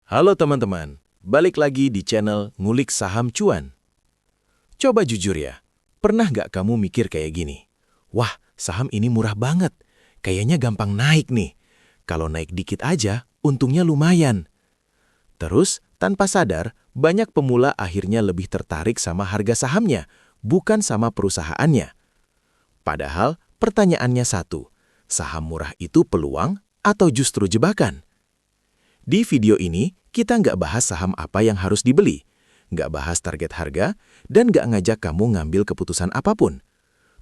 Halo teman-teman, balik lagi di channel Ngulik Saham Cuan. Coba jujur ya, pernah nggak kamu mikir kayak gini? Wah, saham ini murah banget, kayaknya gampang naik nih. Kalau naik dikit aja, untungnya lumayan. Terus, tanpa sadar, banyak pemula akhirnya lebih tertarik sama harga sahamnya, bukan sama perusahaannya. Padahal, pertanyaannya satu, saham murah itu peluang atau justru jebakan? Di video ini, kita nggak bahas saham apa yang harus dibeli, nggak bahas target harga, dan nggak ngajak kamu ngambil keputusan apapun.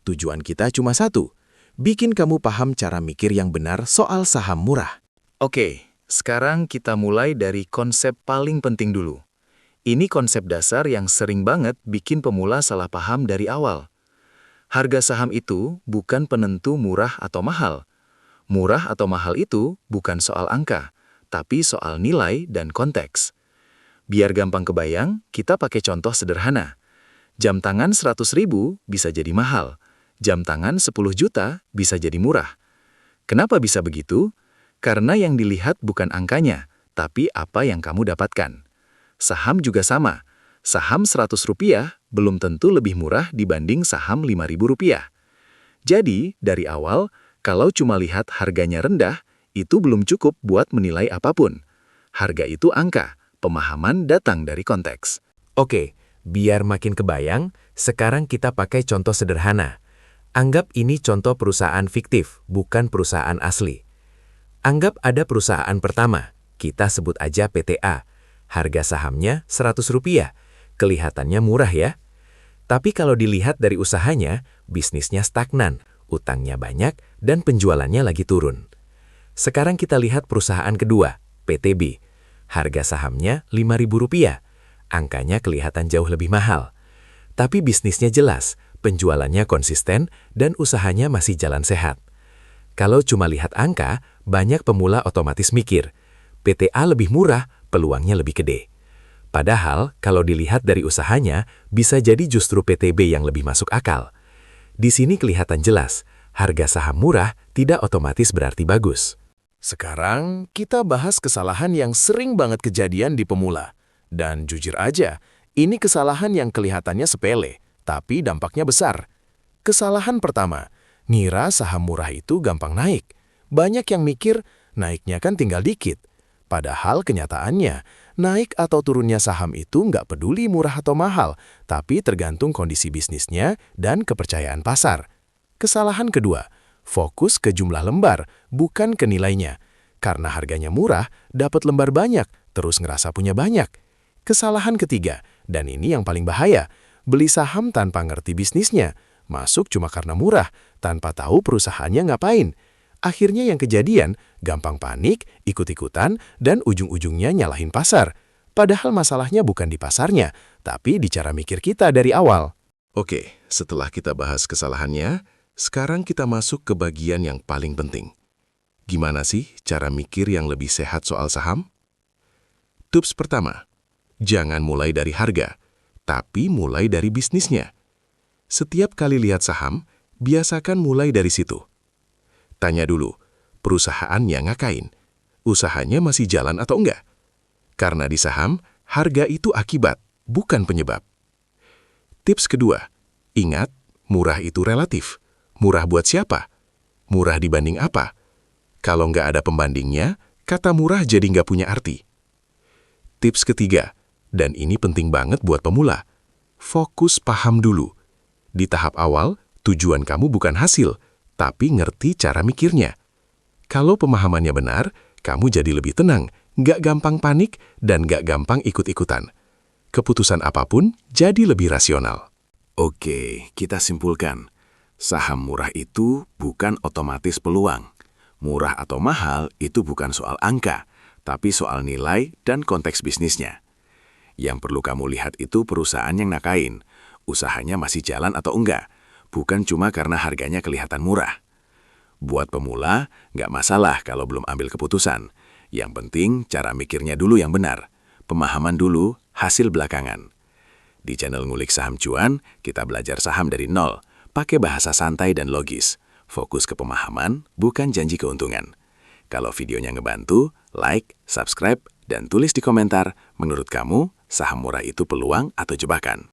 Tujuan kita cuma satu, bikin kamu paham cara mikir yang benar soal saham murah. Oke, sekarang kita mulai dari konsep paling penting dulu. Ini konsep dasar yang sering banget bikin pemula salah paham dari awal. Harga saham itu bukan penentu murah atau mahal. Murah atau mahal itu bukan soal angka, tapi soal nilai dan konteks. Biar gampang kebayang, kita pakai contoh sederhana. Jam tangan 100.000 bisa jadi mahal. Jam tangan 10 juta bisa jadi murah. Kenapa bisa begitu? Karena yang dilihat bukan angkanya, tapi apa yang kamu dapatkan. Saham juga sama. Saham Rp100 belum tentu lebih murah dibanding saham Rp5.000. Jadi, dari awal, kalau cuma lihat harganya rendah, itu belum cukup buat menilai apapun. Harga itu angka, pemahaman datang dari konteks. Oke, biar makin kebayang, sekarang kita pakai contoh sederhana. Anggap ini contoh perusahaan fiktif, bukan perusahaan asli. Anggap ada perusahaan pertama, kita sebut aja PTA. Harga sahamnya Rp100, kelihatannya murah ya. Tapi kalau dilihat dari usahanya, bisnisnya stagnan, utangnya banyak, dan penjualannya lagi turun. Sekarang kita lihat perusahaan kedua, PTB. Harga sahamnya Rp5.000. Angkanya kelihatan jauh lebih mahal. Tapi bisnisnya jelas, penjualannya konsisten, dan usahanya masih jalan sehat. Kalau cuma lihat angka, banyak pemula otomatis mikir, PTA lebih murah, peluangnya lebih gede. Padahal, kalau dilihat dari usahanya, bisa jadi justru PTB yang lebih masuk akal. Di sini kelihatan jelas, harga saham murah tidak otomatis berarti bagus. Sekarang, kita bahas kesalahan yang sering banget kejadian di pemula. Dan jujur aja, ini kesalahan yang kelihatannya sepele, tapi dampaknya besar. Kesalahan pertama, ngira saham murah itu gampang naik. Banyak yang mikir, naiknya kan tinggal dikit. Padahal kenyataannya, naik atau turunnya saham itu nggak peduli murah atau mahal, tapi tergantung kondisi bisnisnya dan kepercayaan pasar. Kesalahan kedua, fokus ke jumlah lembar, bukan ke nilainya. Karena harganya murah, dapat lembar banyak, terus ngerasa punya banyak. Kesalahan ketiga, dan ini yang paling bahaya, beli saham tanpa ngerti bisnisnya. Masuk cuma karena murah, tanpa tahu perusahaannya ngapain. Akhirnya yang kejadian, gampang panik, ikut-ikutan, dan ujung-ujungnya nyalahin pasar. Padahal masalahnya bukan di pasarnya, tapi di cara mikir kita dari awal. Oke, setelah kita bahas kesalahannya, sekarang kita masuk ke bagian yang paling penting. Gimana sih cara mikir yang lebih sehat soal saham? Tips pertama, jangan mulai dari harga, tapi mulai dari bisnisnya. Setiap kali lihat saham, biasakan mulai dari situ. Tanya dulu, perusahaan yang ngapain? Usahanya masih jalan atau enggak? Karena di saham, harga itu akibat, bukan penyebab. Tips kedua, ingat, murah itu relatif. Murah buat siapa? Murah dibanding apa? Kalau nggak ada pembandingnya, kata murah jadi nggak punya arti. Tips ketiga, dan ini penting banget buat pemula. Fokus paham dulu. Di tahap awal, tujuan kamu bukan hasil, tapi ngerti cara mikirnya. Kalau pemahamannya benar, kamu jadi lebih tenang, nggak gampang panik, dan nggak gampang ikut-ikutan. Keputusan apapun jadi lebih rasional. Oke, kita simpulkan. Saham murah itu bukan otomatis peluang. Murah atau mahal itu bukan soal angka, tapi soal nilai dan konteks bisnisnya. Yang perlu kamu lihat itu perusahaan yang nakain, usahanya masih jalan atau enggak, bukan cuma karena harganya kelihatan murah. Buat pemula, nggak masalah kalau belum ambil keputusan. Yang penting cara mikirnya dulu yang benar. Pemahaman dulu, hasil belakangan. Di channel Ngulik Saham Cuan, kita belajar saham dari nol, pakai bahasa santai dan logis. Fokus ke pemahaman, bukan janji keuntungan. Kalau videonya ngebantu, like, subscribe, Dan tulis di komentar, menurut kamu, saham murah itu peluang atau jebakan?